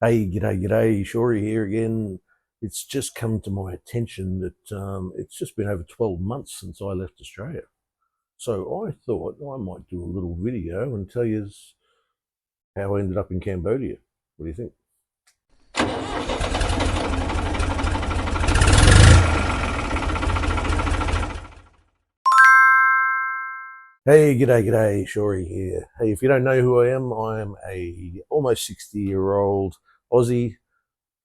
Hey, g'day, Shorey here again. It's just come to my attention that it's just been over 12 months since I left Australia. So I thought I might do a little video and tell you how I ended up in Cambodia. What do you think? Hey, g'day, Shorey here. Hey, if you don't know who I am a almost 60-year-old Aussie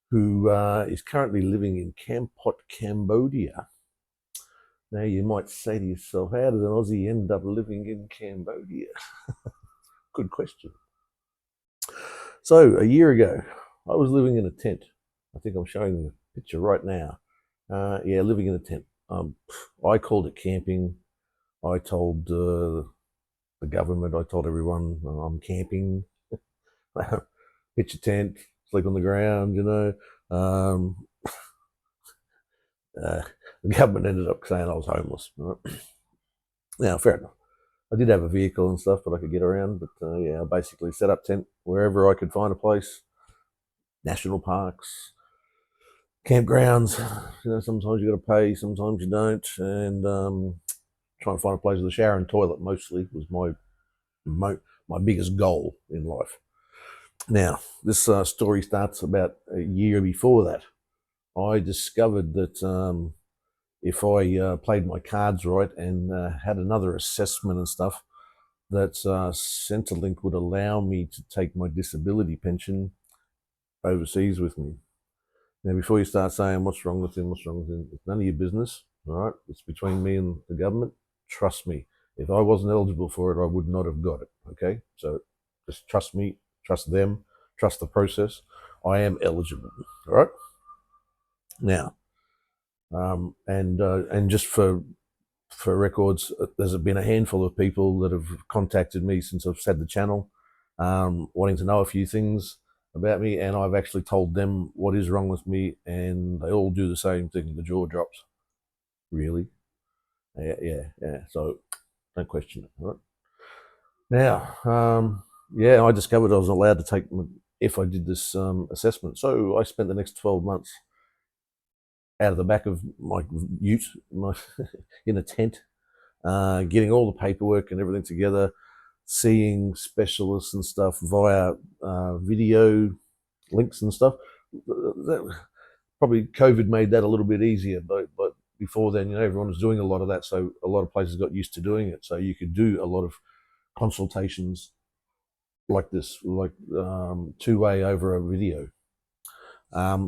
who is currently living in Kampot, Cambodia. Now you might say to yourself, how does an Aussie end up living in Cambodia? Good question. So a year ago, I was living in a tent. I think I'm showing you a picture right now. Yeah, living in a tent. I called it camping. I told the government, I told everyone I'm camping. Pitch a tent, sleep on the ground, Um, uh, the government ended up saying I was homeless. Right? Now, fair enough. I did have a vehicle and stuff, but I could get around. But yeah, I basically set up tent wherever I could find a place. National parks, campgrounds. Sometimes you got to pay, sometimes you don't, and trying to find a place with a shower and toilet mostly was my biggest goal in life. Now, this story starts about a year before that. I discovered that if I played my cards right and had another assessment and stuff, that Centrelink would allow me to take my disability pension overseas with me. Now, before you start saying what's wrong with him, it's none of your business. All right, it's between me and the government. Trust me. If I wasn't eligible for it, I would not have got it. Okay, so just trust me, trust them, trust the process. I am eligible. All right. Now, and just for records, there's been a handful of people that have contacted me since I've said the channel, wanting to know a few things about me, and I've actually told them what is wrong with me, and they all do the same thing. The jaw drops. Really? Yeah. So don't question it. Right now, yeah, I discovered I was allowed to take if I did this assessment. So I spent the next 12 months out of the back of my ute, in a tent, getting all the paperwork and everything together, seeing specialists and stuff via video links and stuff. Probably COVID made that a little bit easier, but before then, everyone was doing a lot of that, so a lot of places got used to doing it. So you could do a lot of consultations like this, like two-way over a video.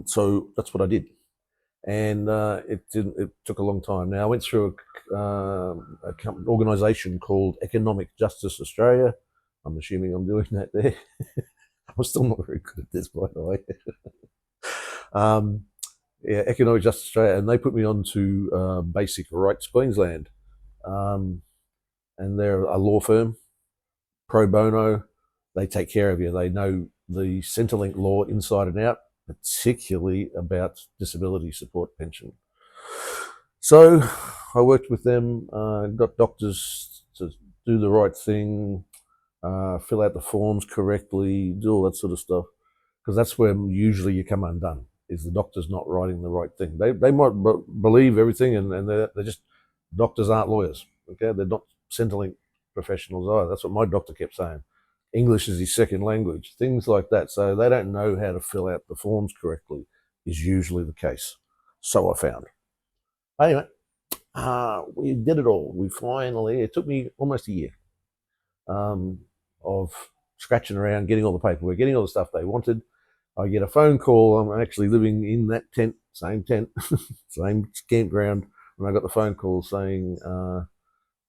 So that's what I did, and it took a long time. Now I went through a organisation called Economic Justice Australia. I'm assuming I'm doing that there. I'm still not very good at this, by the way. um, yeah, Economic Justice Australia, and they put me on to Basic Rights Queensland, um, and they're a law firm, pro bono. They take care of you. They know the Centrelink law inside and out, particularly about disability support pension. So I worked with them, got doctors to do the right thing, fill out the forms correctly, do all that sort of stuff, because that's where usually you come undone. Is the doctor's not writing the right thing? They might believe everything, and they're just doctors aren't lawyers. Okay, they're not Centrelink professionals either. That's what my doctor kept saying. English is his second language, things like that. So they don't know how to fill out the forms correctly. Is usually the case. So I found. Anyway, we did it all. We finally. It took me almost a year um, of scratching around, getting all the paperwork, getting all the stuff they wanted. I get a phone call. I'm actually living in that tent, same campground. And I got the phone call saying,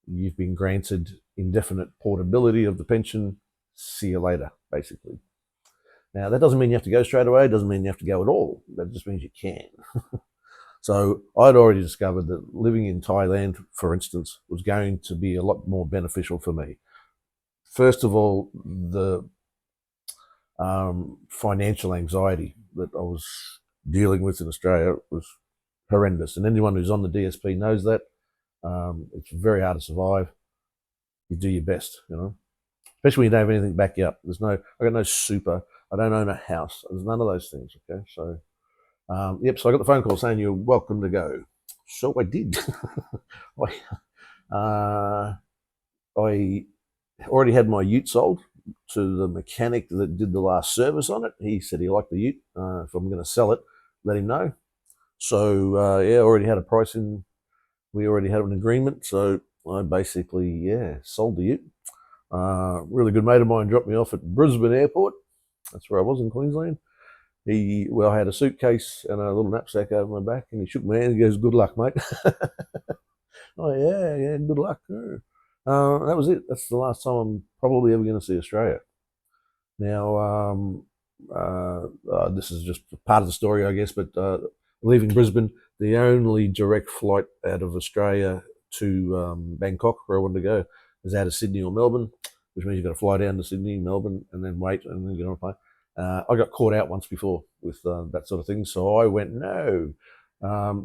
you've been granted indefinite portability of the pension. See you later, basically. Now, that doesn't mean you have to go straight away. It doesn't mean you have to go at all. That just means you can. So I'd already discovered that living in Thailand, for instance, was going to be a lot more beneficial for me. First of all, the financial anxiety that I was dealing with in Australia was horrendous. And anyone who's on the DSP knows that. It's very hard to survive. You do your best, especially when you don't have anything back you up. I got no super. I don't own a house. There's none of those things. Okay, so yep. So I got the phone call saying you're welcome to go. So I did. I already had my ute sold to the mechanic that did the last service on it. He said he liked the ute. If I'm going to sell it, let him know. So yeah, already had a price in. We already had an agreement. So I basically sold the ute. Really good mate of mine dropped me off at Brisbane Airport. That's where I was in Queensland. I had a suitcase and a little knapsack over my back, and he shook my hand and he goes, "Good luck, mate." Oh yeah, good luck. That was it. That's the last time I'm probably ever going to see Australia. Now, this is just part of the story, I guess. But leaving Brisbane, the only direct flight out of Australia to Bangkok, where I wanted to go, is out of Sydney or Melbourne, which means you've got to fly down to Sydney, Melbourne, and then wait, and then get on a plane. I got caught out once before with that sort of thing, so I went no.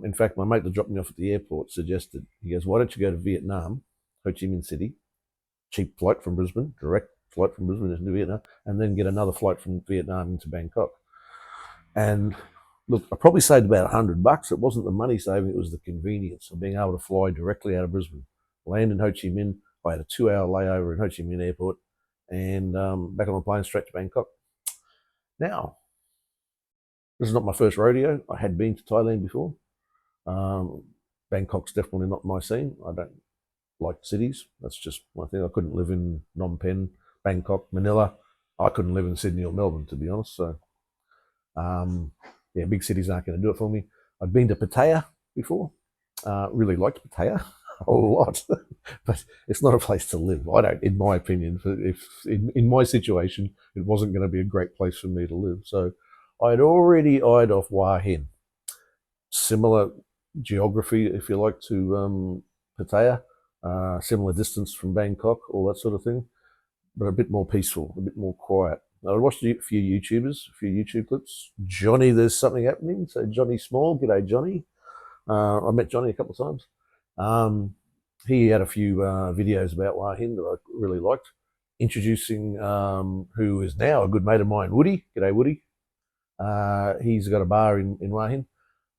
In fact, my mate that dropped me off at the airport suggested, he goes, "Why don't you go to Vietnam, Ho Chi Minh City, cheap flight from Brisbane, direct flight from Brisbane into Vietnam, and then get another flight from Vietnam into Bangkok." And look, I probably saved about $100. It wasn't the money saving, it was the convenience of being able to fly directly out of Brisbane, land in Ho Chi Minh. I had a 2-hour layover in Ho Chi Minh Airport, and back on the plane straight to Bangkok. Now, this is not my first rodeo. I had been to Thailand before. Bangkok's definitely not my scene. I don't like cities. That's just one thing. I couldn't live in Phnom Penh, Bangkok, Manila. I couldn't live in Sydney or Melbourne, to be honest. So, big cities aren't going to do it for me. I'd been to Pattaya before. Really liked Pattaya a whole lot, but it's not a place to live. I don't, in my opinion. If in my situation, it wasn't going to be a great place for me to live. So, I'd already eyed off Hua Hin. Similar geography, if you like, to Pattaya. Similar distance from Bangkok, all that sort of thing, but a bit more peaceful, a bit more quiet. I watched a few YouTubers, a few YouTube clips. Johnny, there's something happening. So Johnny Small, g'day Johnny. I met Johnny a couple of times. He had a few videos about Hua Hin that I really liked. Introducing who is now a good mate of mine, Woody. G'day Woody. He's got a bar in Hua Hin.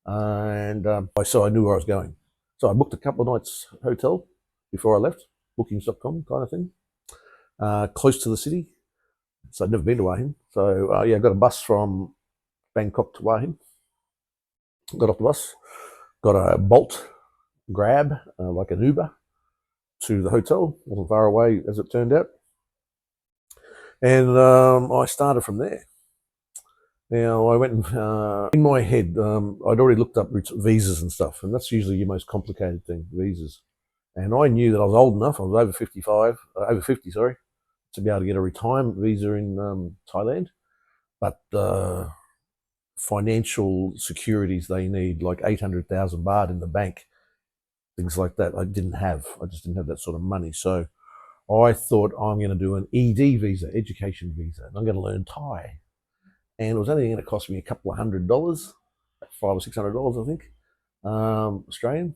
And so I knew where I was going. So I booked a couple of nights hotel before I left, bookings.com kind of thing, close to the city. So I'd never been to Hua Hin. So I got a bus from Bangkok to Hua Hin. Got off the bus, got a Bolt Grab, like an Uber, to the hotel. Wasn't far away as it turned out. And I started from there. Now, I went in my head, I'd already looked up visas and stuff, and that's usually your most complicated thing, visas. And I knew that I was old enough, I was over 50, sorry, to be able to get a retirement visa in Thailand. But financial securities they need, like 800,000 baht in the bank, things like that, I didn't have. I just didn't have that sort of money. So I thought I'm going to do an ED visa, education visa, and I'm going to learn Thai. And it was only going to cost me a couple of $100, $500 or $600, I think, Australian.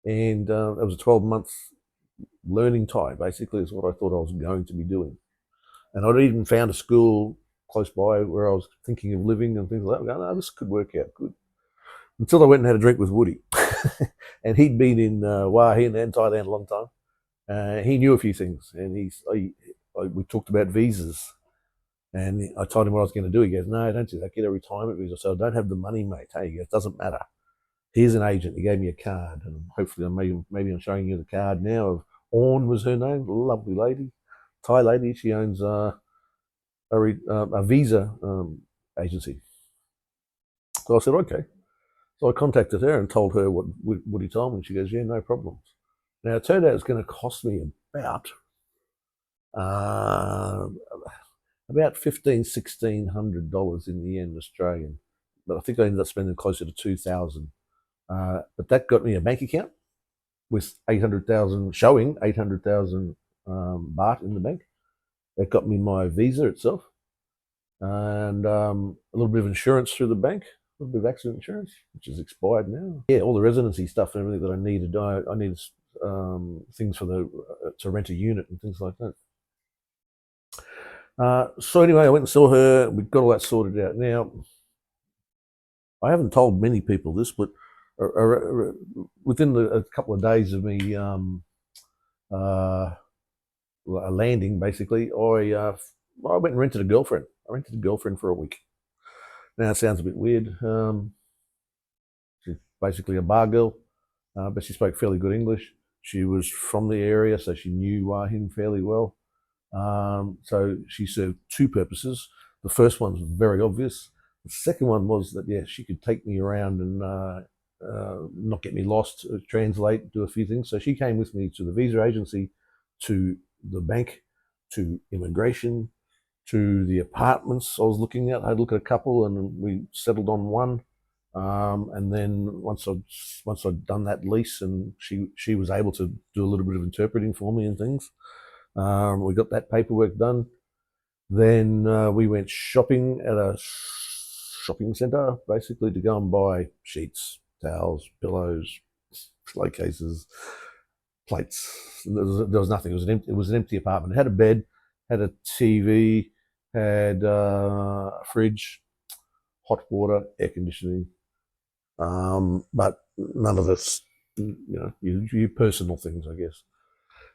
And it was a 12-month learning Thai, basically, is what I thought I was going to be doing. And I'd even found a school close by where I was thinking of living and things like that. Going, this could work out good. Until I went and had a drink with Woody. And he'd been in Hua Hin and Thailand a long time. He knew a few things, and we talked about visas. And I told him what I was going to do. He goes, "No, don't do that. Get a retirement visa." So I don't have the money, mate. Hey, he goes, "Doesn't matter. Here's an agent." He gave me a card, and hopefully maybe I'm showing you the card now. Of Orn was her name, lovely lady, Thai lady. She owns a visa agency. So I said, okay. So I contacted her and told her what he told me. And she goes, "Yeah, no problems." Now it turned out it's going to cost me about $1,500-$1,600 in the end, Australian. But I think I ended up spending closer to 2,000. But that got me a bank account with 800,000, showing 800,000 baht in the bank. That got me my visa itself, and a little bit of insurance through the bank, a little bit of accident insurance, which is expired now. Yeah, all the residency stuff and everything that I needed. I needed things for to rent a unit and things like that. So anyway, I went and saw her. We got all that sorted out. Now, I haven't told many people this, but within a couple of days of me uh, landing, basically, I went and rented a girlfriend. I rented a girlfriend for a week. Now it sounds a bit weird. She's basically a bar girl, but she spoke fairly good English. She was from the area, so she knew Hua Hin fairly well. So she served two purposes. The first one was very obvious. The second one was that, yeah, she could take me around and not get me lost, translate, do a few things. So she came with me to the visa agency, to the bank, to immigration, to the apartments I was looking at. I had a look at a couple and we settled on one. And then once I'd done that lease, and she was able to do a little bit of interpreting for me and things, we got that paperwork done. Then we went shopping at a shopping centre, basically to go and buy sheets, towels, pillows, pillowcases, plates. There was nothing. It was an empty apartment. It had a bed, had a TV, had a fridge, hot water, air conditioning, but none of this, your personal things, I guess.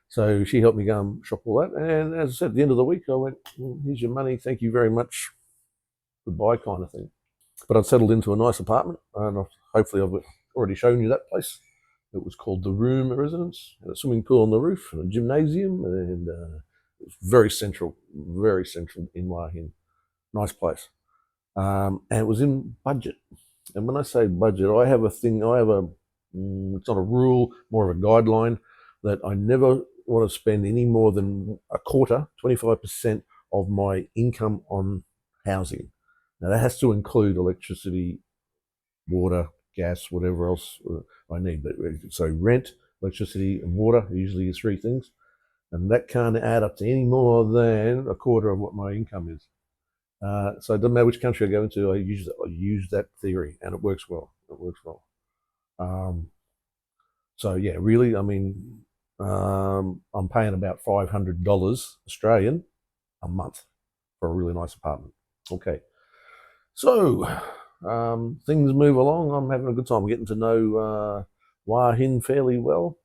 So she helped me go and shop all that. And as I said, at the end of the week, I went, here's your money. Thank you very much. Goodbye, kind of thing. But I'd settled into a nice apartment, and hopefully I've already shown you that place. It was called the Room Residence. Had a swimming pool on the roof and a gymnasium, and it was very central in Hua Hin. Nice place. And it was in budget. And when I say budget, I have it's not a rule, more of a guideline, that I never want to spend any more than a quarter, 25% of my income on housing. Now that has to include electricity, water, gas, whatever else I need. But so rent, electricity, and water are usually the three things, and that can't add up to any more than a quarter of what my income is. So it doesn't matter which country I go into, I use that theory, and it works well. It works well. So yeah, really, I mean, I'm paying about $500 Australian a month for a really nice apartment. Okay, so things move along. I'm having a good time. I'm getting to know Hua Hin fairly well.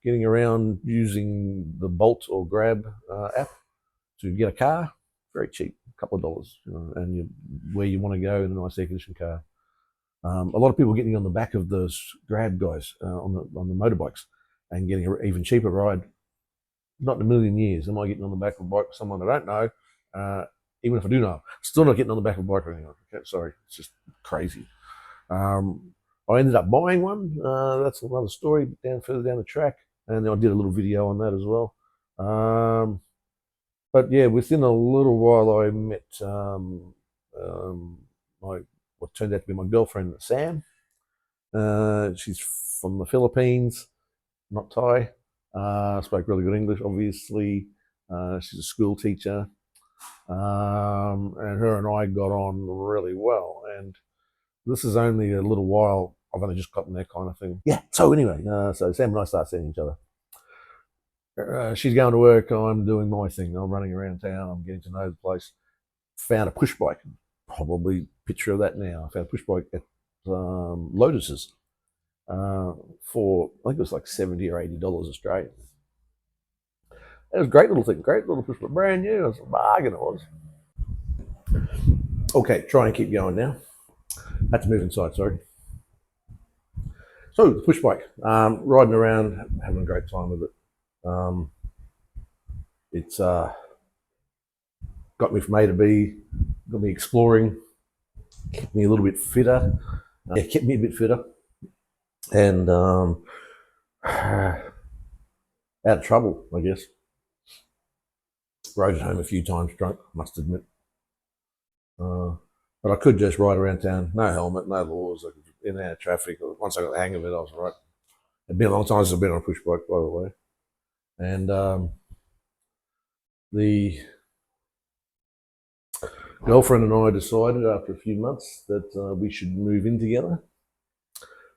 Getting around using the Bolt or Grab app to get a car, very cheap, a couple of dollars, and where you want to go in a nice air-conditioned car. A lot of people getting on the back of those Grab guys on the motorbikes and getting an even cheaper ride. Not in a million years am I getting on the back of a bike with someone I don't know. Even if I do know, still not getting on the back of a bike or anything. Okay, sorry, it's just crazy. I ended up buying one. That's another story. Further down the track, and I did a little video on that as well. But yeah, within a little while, I met what turned out to be my girlfriend, Sam. She's from the Philippines, not Thai. Spoke really good English, obviously. She's a school teacher. And her and I got on really well. And this is only a little while. I've only just gotten that kind of thing. Yeah. So anyway, so Sam and I start seeing each other. She's going to work. I'm doing my thing. I'm running around town. I'm getting to know the place. Found a push bike. Probably picture of that now. I found a push bike at Lotus's for, I think it was like $70 or $80 Australian. It was a great little thing. Great little push bike. Brand new. It was a bargain, it was. Okay, try and keep going now. Had to move inside, sorry. So the push bike, riding around, having a great time with it. It's got me from A to B, got me exploring, kept me a little bit fitter. Kept me a bit fitter, and out of trouble, I guess. Rode it home a few times drunk, must admit. But I could just ride around town, no helmet, no laws, in and out of traffic. Once I got the hang of it, I was right. It'd been a long time since I've been on a push bike, by the way. And the girlfriend and I decided after a few months that we should move in together.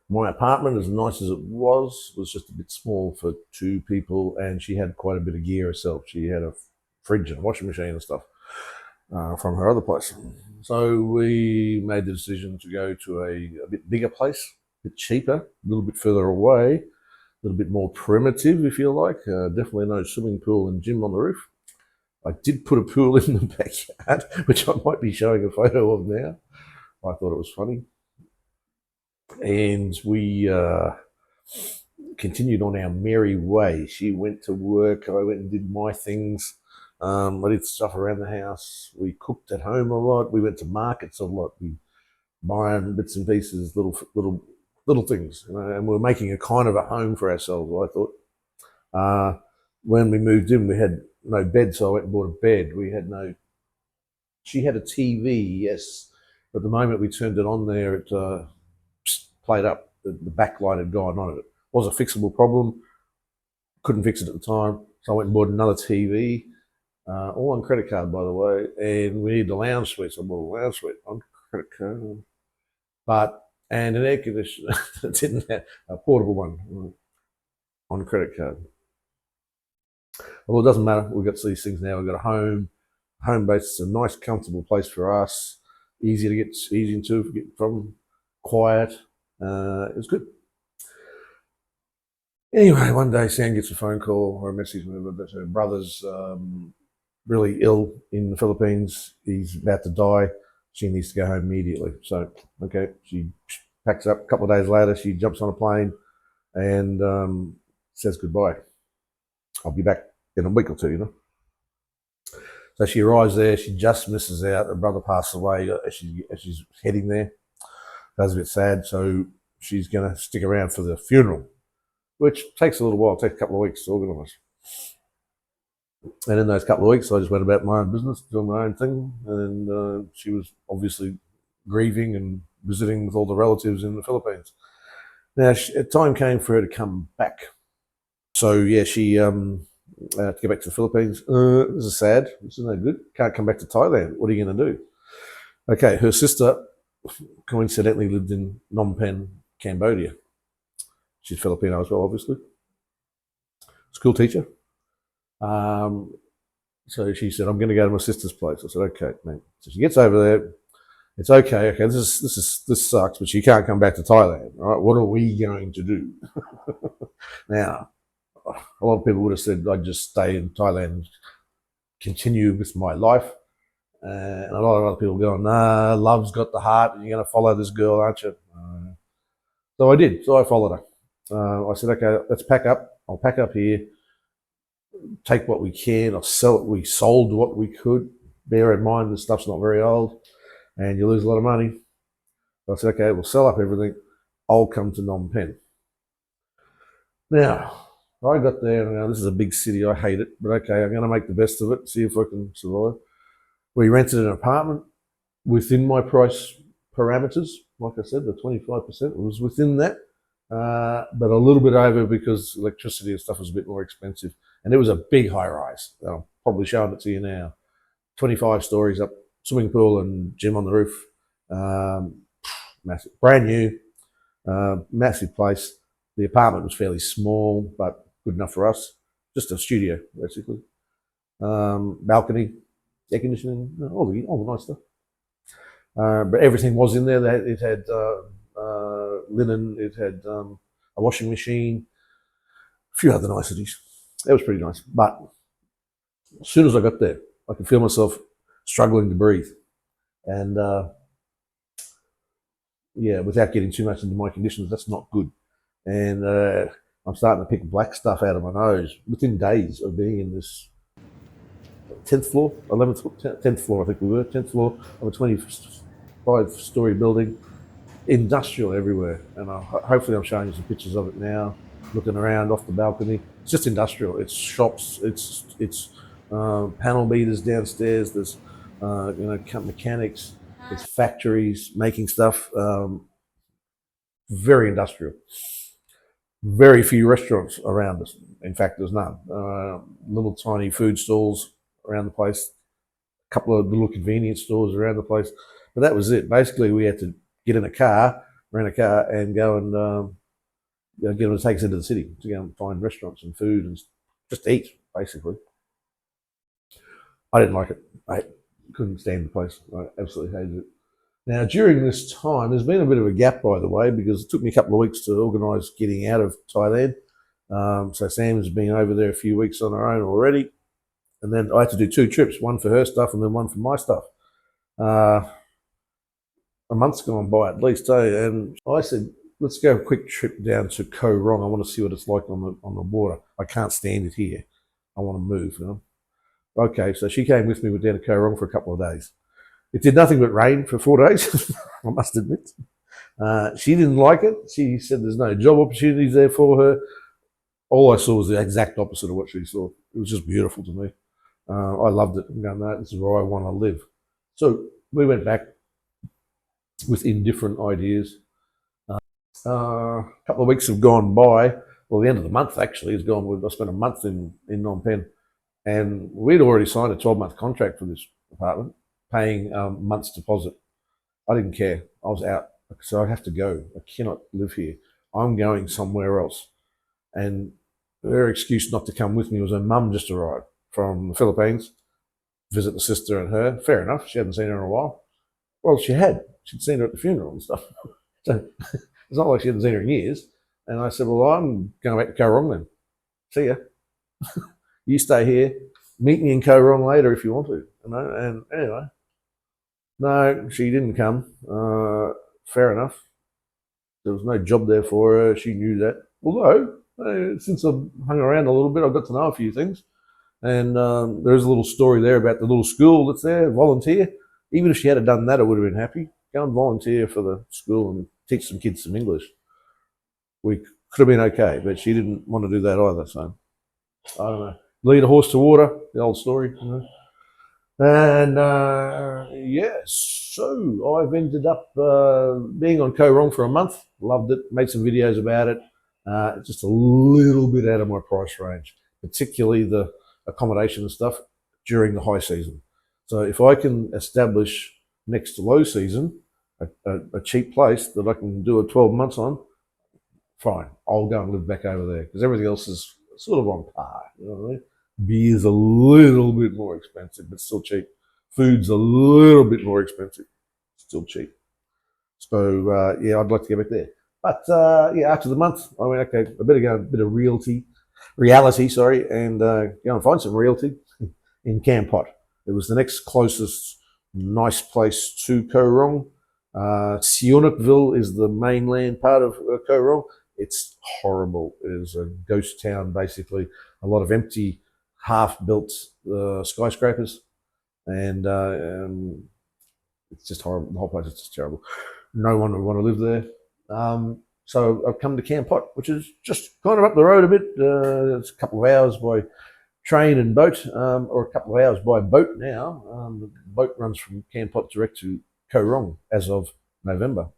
My apartment, as nice as it was just a bit small for two people, and she had quite a bit of gear herself. She had a fridge and washing machine and stuff from her other place. So we made the decision to go to a bit bigger place, a bit cheaper, a little bit further away, a little bit more primitive, if you like. Definitely no swimming pool and gym on the roof. I did put a pool in the backyard, which I might be showing a photo of now. I thought it was funny. And we continued on our merry way. She went to work. I went and did my things. I did stuff around the house. We cooked at home a lot. We went to markets a lot. We buying bits and pieces, little things, and we were making a kind of a home for ourselves. I thought. When we moved in, we had no bed, so I went and bought a bed. We had no. She had a TV, yes, but the moment we turned it on there, it played up. The backlight had gone on it. It was a fixable problem. Couldn't fix it at the time, so I went and bought another TV. All on credit card, by the way, and we needed a lounge suite, so I bought a lounge suite on credit card. And an air conditioner that didn't have a portable one on credit card. Well, it doesn't matter. We've got these things now. We've got a home base. It's a nice, comfortable place for us. Easy to get from, quiet. It's good. Anyway, one day Sam gets a phone call or a message that her brother's really ill in the Philippines. He's about to die. She needs to go home immediately. So, okay, she packs up. A couple of days later, she jumps on a plane and says goodbye. I'll be back in a week or two, So she arrives there. She just misses out. Her brother passes away as she's heading there. That's a bit sad. So she's going to stick around for the funeral, which takes a little while. It takes a couple of weeks to organise. And in those couple of weeks, I just went about my own business, doing my own thing. And she was obviously grieving and visiting with all the relatives in the Philippines. Now, time came for her to come back. So, yeah, she to get back to the Philippines. This is sad. This is no good. Can't come back to Thailand. What are you going to do? Okay, her sister coincidentally lived in Phnom Penh, Cambodia. She's Filipino as well, obviously. School teacher. So she said, I'm going to go to my sister's place. I said, okay, mate. So she gets over there. It's okay. Okay, this sucks, but she can't come back to Thailand. All right, what are we going to do? Now, a lot of people would have said I'd just stay in Thailand and continue with my life. And a lot of other people going, nah, love's got the heart, and you're going to follow this girl, aren't you? So I did. So I followed her. I said, okay, let's pack up. I'll pack up here, take what we can. I'll sell it. We sold what we could. Bear in mind, this stuff's not very old, and you lose a lot of money. So I said, okay, we'll sell up everything. I'll come to Phnom Penh. Now, I got there, and this is a big city. I hate it, but okay, I'm going to make the best of it, see if I can survive. We rented an apartment within my price parameters. Like I said, the 25% was within that, but a little bit over because electricity and stuff was a bit more expensive. And it was a big high rise. I'm probably showing it to you now. 25 stories up, swimming pool and gym on the roof. Massive, brand new, massive place. The apartment was fairly small, but good enough for us. Just a studio, basically. Balcony, air conditioning, all the nice stuff. But everything was in there. It had linen, it had a washing machine, a few other niceties. It was pretty nice. But as soon as I got there, I could feel myself struggling to breathe. And without getting too much into my conditions, that's not good. And I'm starting to pick black stuff out of my nose within days of being in this 10th floor, 10th floor, I think we were, 10th floor of a 25-story building, industrial everywhere. And hopefully I'm showing you some pictures of it now, looking around off the balcony. It's just industrial. It's shops, it's panel beaters downstairs, there's mechanics, there's factories making stuff, very industrial. Very few restaurants around us. In fact, there's none. Little tiny food stalls around the place, a couple of little convenience stores around the place, but that was it. Basically, we had to get in a car, rent a car, and go and get them to take us into the city to go and find restaurants and food and just eat, basically. I didn't like it. I couldn't stand the place. I absolutely hated it. Now, during this time, there's been a bit of a gap, by the way, because it took me a couple of weeks to organise getting out of Thailand. So Sam's been over there a few weeks on her own already. And then I had to do 2 trips, one for her stuff and then one for my stuff. A month's gone by at least, eh? And I said, let's go a quick trip down to Rong. I want to see what it's like on the water. I can't stand it here. I want to move, you know. Okay, so she came with me. We're down to Rong for a couple of days. It did nothing but rain for 4 days, I must admit. She didn't like it. She said there's no job opportunities there for her. All I saw was the exact opposite of what she saw. It was just beautiful to me. I loved it. I'm going, no, this is where I want to live. So we went back with indifferent ideas. A couple of weeks have gone by. Well, the end of the month actually has gone. I spent a month in Phnom Penh, and we'd already signed a 12-month contract for this apartment, paying month's deposit. I didn't care. I was out, so I have to go. I cannot live here. I'm going somewhere else. And her excuse not to come with me was her mum just arrived from the Philippines, visit the sister and her. Fair enough. She hadn't seen her in a while. Well, she had. She'd seen her at the funeral and stuff. So it's not like she hadn't seen her in years. And I said, well, I'm going back to Koh Rong then. See ya. You stay here. Meet me in Koh Rong later if you want to. You know? And anyway, no, she didn't come. Fair enough. There was no job there for her. She knew that. Although, since I've hung around a little bit, I've got to know a few things. And there's a little story there about the little school that's there, volunteer. Even if she had done that, I would have been happy. Go and volunteer for the school and teach some kids some English. We could have been okay, but she didn't want to do that either. So, I don't know. Lead a horse to water, the old story. You know? And so I've ended up being on Koh Rong for a month. Loved it. Made some videos about it. Just a little bit out of my price range, particularly the accommodation and stuff during the high season. So if I can establish next to low season a cheap place that I can do a 12 months on, fine. I'll go and live back over there because everything else is sort of on par. You know what I mean? Beer's a little bit more expensive, but still cheap. Food's a little bit more expensive, still cheap. So yeah, I'd like to get back there. But yeah, after the month, I went, okay, I better go a bit of reality, and go and find some realty in Kampot. It was the next closest nice place to Koh Rong. Sihanoukville is the mainland part of Koh Rong. It's horrible. It is a ghost town, basically. A lot of empty, half-built skyscrapers, and it's just horrible. The whole place is just terrible. No one would want to live there. So I've come to Kampot, which is just kind of up the road a bit. It's a couple of hours by train and boat, or a couple of hours by boat now. The boat runs from Kampot direct to Koh Rong as of November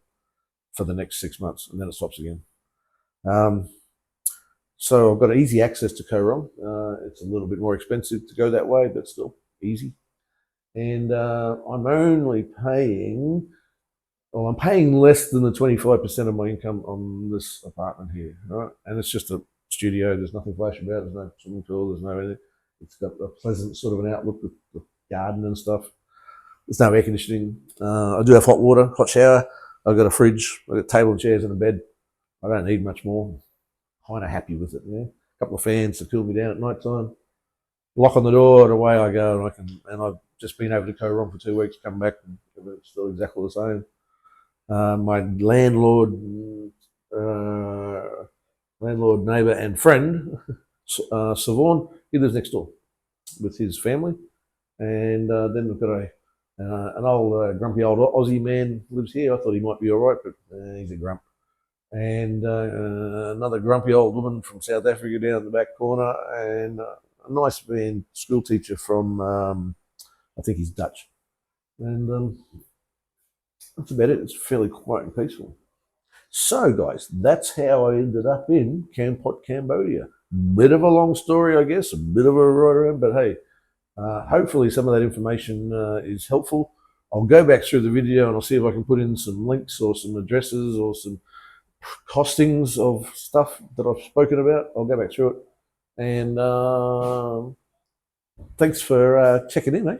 for the next 6 months, and then it stops again. So I've got easy access to Koh Rong. It's a little bit more expensive to go that way, but still easy. And I'm only paying, well, I'm paying less than the 25% of my income on this apartment here, right? And it's just a studio. There's nothing flash about it. There's no swimming pool. There's no anything. It's got a pleasant sort of an outlook with the garden and stuff. There's no air conditioning. I do have hot water, hot shower. I've got a fridge. I've got table and chairs and a bed. I don't need much more. Kind of happy with it. Yeah, a couple of fans to cool me down at night time. Lock on the door and away I go. And I've just been over to Koh Rong for 2 weeks. Come back and it's still exactly the same. My landlord, neighbour, and friend, Savon, he lives next door with his family. And then we've got an old grumpy old Aussie man lives here. I thought he might be all right, but he's a grump. And another grumpy old woman from South Africa down in the back corner, and a nice man, school teacher from, I think he's Dutch. And that's about it. It's fairly quiet and peaceful. So, guys, that's how I ended up in Kampot, Cambodia. Bit of a long story, I guess, a bit of a ride around, but hey, hopefully some of that information is helpful. I'll go back through the video and I'll see if I can put in some links or some addresses or some costings of stuff that I've spoken about. I'll go back through it and Thanks for checking in, eh?